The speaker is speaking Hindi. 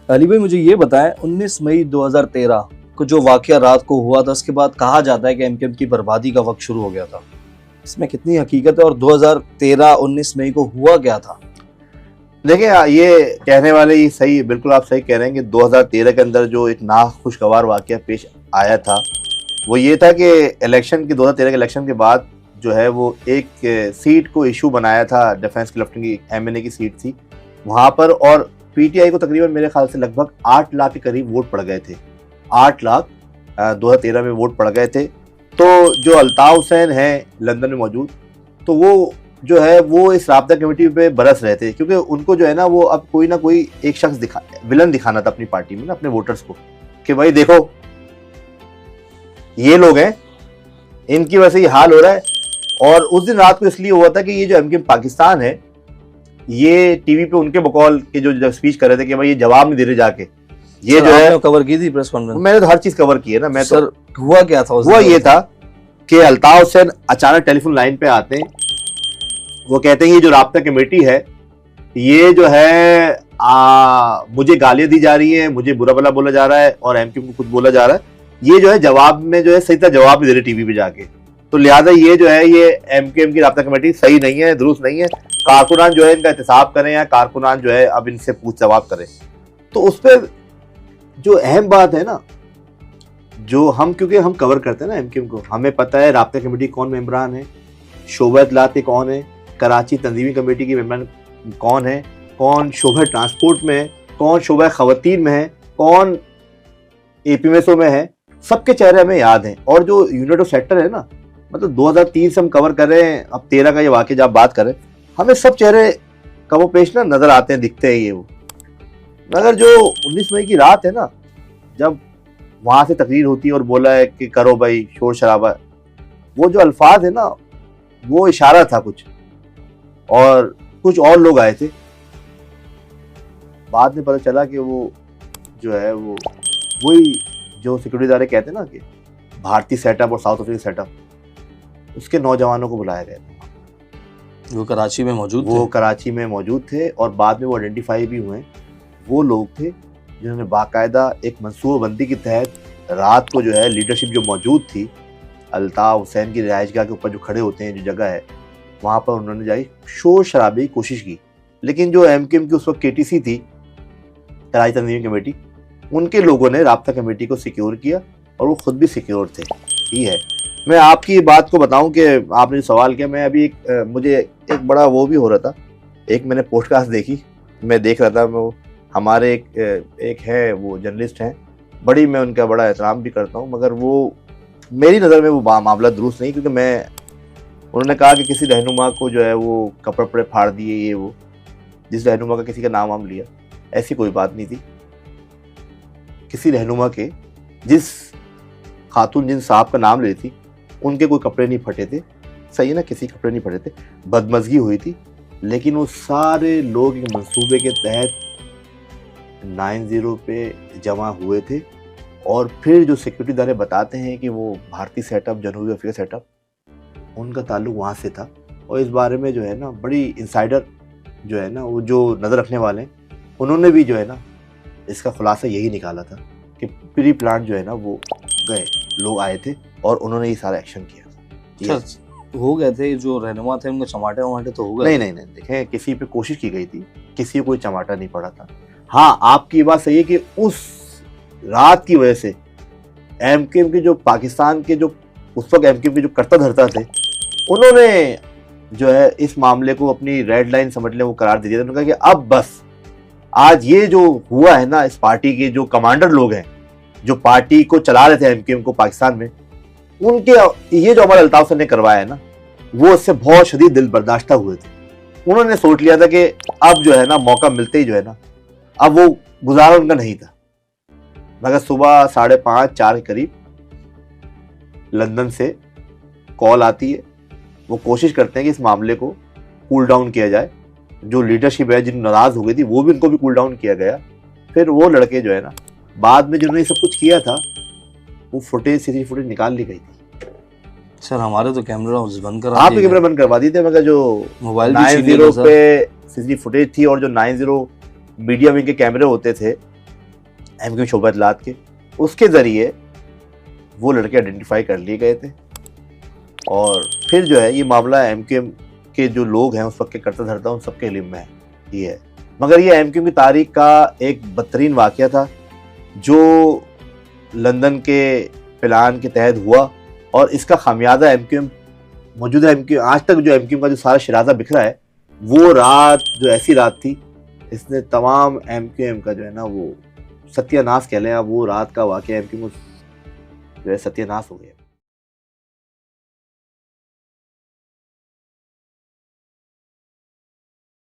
अली भाई मुझे ये बताएं, 19 मई 2013 को जो वाकया रात को हुआ था, उसके बाद कहा जाता है कि एमकेएम की बर्बादी का वक्त शुरू हो गया था। इसमें कितनी हकीकत है और 2013-19 मई को हुआ क्या था? देखिए, ये कहने वाले ये सही, बिल्कुल आप सही कह रहे हैं कि 2013 के अंदर जो एक नाखुशगवार वाकया पेश आया था वो ये था कि 2013 के इलेक्शन के बाद जो है वो एक सीट को इशू बनाया था, डिफेंस क्लस्टर की एमएनए की सीट थी वहाँ पर, और पीटीआई को तकरीबन मेरे ख्याल से लगभग 8 लाख के करीब वोट पड़ गए थे। 8 लाख 2013 में वोट पड़ गए थे। तो जो अल्ताफ हुसैन हैं लंदन में मौजूद, तो वो जो है वो इस राब्ता कमेटी पे बरस रहे थे, क्योंकि उनको जो है ना वो अब कोई ना कोई एक शख्स विलन दिखाना था अपनी पार्टी में ना, अपने वोटर्स को, कि भाई देखो ये लोग हैं, इनकी वजह से ये हाल हो रहा है। और उस दिन रात को इसलिए हुआ था कि ये जो एमकेएम पाकिस्तान है, ये टीवी पे उनके बकौल के जो स्पीच कर रहे थे कि भाई ये जवाब नहीं दे रहे जाके, ये जो है कवर की थी प्रेस कॉन्फ्रेंस। मैंने तो हर चीज कवर की है ना। मैं सर, तो हुआ क्या था? हुआ ये था कि अल्ताफ हुसैन अचानक टेलीफोन लाइन पे आते हैं। वो कहते हैं ये जो राब्ता कमेटी है ये जो है मुझे गालियां दी जा रही है, मुझे बुरा भला बोला जा रहा है और एमकेएम को खुद बोला जा रहा है, ये जो है जवाब में जो है सही तरह जवाब नहीं दे रहे टीवी पे जाके। तो लिहाजा ये जो है ये एमकेएम की राब्ता कमेटी सही नहीं है, दुरुस्त नहीं है। कारकुनान जो है इनका एहतसाब करें या कारकुनान जो है अब इनसे पूछ जवाब करें। तो उस पर जो अहम बात है ना, जो हम क्योंकि हम कवर करते हैं ना एमकेएम को, हमें पता है राब्ता कमेटी कौन मेंबरान है, शोबा इत्तलात कौन है, कराची तंजीमी कमेटी की मेंबरान कौन है, कौन शोबा ट्रांसपोर्ट में है, कौन शोबा खवातीन में है, कौन एपीएमएसओ में है, सबके चेहरे हमें याद हैं। और जो यूनिट ऑफ सेक्टर है ना, मतलब 2003 से हम कवर कर रहे हैं, अब 13 का ये वाकया जब बात करें, हमें सब चेहरे कमो पेश ना नजर आते हैं, दिखते हैं ये वो। मगर जो 19 मई की रात है ना, जब वहां से तकरीर होती है और बोला है कि करो भाई शोर शराबा, वो जो अल्फाज है ना वो इशारा था कुछ, और कुछ और लोग आए थे। बाद में पता चला कि वो जो है वो वही जो सिक्योरिटी इदारे कहते हैं ना कि भारतीय सेटअप और साउथ अफ्रीका सेटअप, उसके नौजवानों को बुलाया गया था। वो कराची में मौजूद थे। वो कराची में मौजूद थे और बाद में वो आइडेंटिफाई भी हुए। वो लोग थे जिन्होंने बाकायदा एक मनसूबाबंदी के तहत रात को जो है लीडरशिप जो मौजूद थी अल्ताफ हुसैन की रिहाइशगाह के ऊपर जो खड़े होते हैं, जो जगह है वहाँ पर उन्होंने जाई शोर शराबे की कोशिश की। लेकिन जो एमकेएम की उस वक्त केटीसी थी, कराची तंजीमी कमेटी, उनके लोगों ने राब्ता कमेटी को सिक्योर किया और वो खुद भी सिक्योर थे। ठीक है, मैं आपकी बात को बताऊं कि आपने जो सवाल किया, मैं अभी मुझे एक बड़ा वो भी हो रहा था, एक मैंने पॉडकास्ट देखी, मैं देख रहा था, वो हमारे एक है वो जर्नलिस्ट हैं, बड़ी मैं उनका बड़ा एहतराम भी करता हूं, मगर वो मेरी नज़र में वो मामला दुरुस्त नहीं, क्योंकि उन्होंने कहा कि किसी रहनुमा को जो है वो कपड़े फाड़ दिए, ये वो, जिस रहनुमा का किसी का नाम हम लिया, ऐसी कोई बात नहीं थी। किसी रहनुमा के, जिस खातून जिन साहब का नाम ले थी, उनके कोई कपड़े नहीं फटे थे, सही है ना, किसी कपड़े नहीं फटे थे, बदमज़गी हुई थी। लेकिन वो सारे लोग एक मंसूबे के तहत 90 पे जमा हुए थे। और फिर जो सिक्योरिटी इदारे बताते हैं कि वो भारतीय सेटअप, जनूबी अफ्रीका सेटअप, उनका ताल्लुक वहाँ से था। और इस बारे में जो है ना बड़ी इंसाइडर जो है ना, वो जो नज़र रखने वाले हैं, उन्होंने भी जो है ना इसका खुलासा यही निकाला था कि प्री प्लान जो है ना वो गए लोग आए थे और उन्होंने ये सारा एक्शन किया था। हो गए थे जो रहनुमा थे, उनके चमाटे वमाटे तो हो गए? नहीं, देखें, किसी पे कोशिश की गई थी, किसी को कोई चमाटा नहीं पड़ा था। हाँ, आपकी बात सही है कि उस रात की वजह से एमकेएम के जो पाकिस्तान के जो उस वक्त एमकेएम के जो कर्ता धर्ता थे, उन्होंने जो है इस मामले को अपनी रेड लाइन समझ लें वो करार दे दिया था। उन्होंने कहा कि अब बस, आज ये जो हुआ है ना, इस पार्टी के जो कमांडर लोग हैं, जो पार्टी को चला रहे थे एमकेएम को पाकिस्तान में, उनके ये जो अमल अल्ताफ हुसैन ने करवाया है ना, वो इससे बहुत शदीद दिल बर्दाश्ता हुए थे। उन्होंने सोच लिया था कि अब जो है ना मौका मिलते ही जो है ना, अब वो गुजारा उनका नहीं था। मगर सुबह 5:30-4 के करीब लंदन से कॉल आती है, वो कोशिश करते हैं कि इस मामले को कूल डाउन किया जाए। जो लीडरशिप है जिन नाराज हो गई थी, वो भी उनको भी कूल डाउन किया गया। फिर वो लड़के जो है ना, बाद में जिन्होंने सब कुछ किया था, वो सीसीटीवी फुटेज निकाल ली गई थी। सर, हमारे तो कैमरा बंद करा, आपके कैमरा बंद करवा दिए थे, मगर जो मोबाइल 90 पे सीसीटीवी फुटेज थी और जो 90 मीडिया विंग के कैमरे होते थे, एमक्यूएम शोबा इत्तलात के, उसके ज़रिए वो लड़के आइडेंटिफाई कर लिए गए थे। और फिर जो है ये मामला एमक्यूएम के जो लोग हैं उस वक्त के करता धरता उन सबके इल्म में ये है। मगर ये एमक्यूएम की तारीख का एक बदतरीन वाक़या था जो लंदन के प्लान के तहत हुआ, और इसका खामियाजा एमक्यूएम, मौजूदा एमक्यूएम, आज तक जो एमक्यूएम का जो सारा शराजा बिखरा है, वो रात जो ऐसी रात थी इसने तमाम एमक्यूएम का जो है ना वो सत्यानाश कह लें, वो रात का वाक़या एमक्यूएम जो है सत्यानाश हो गया।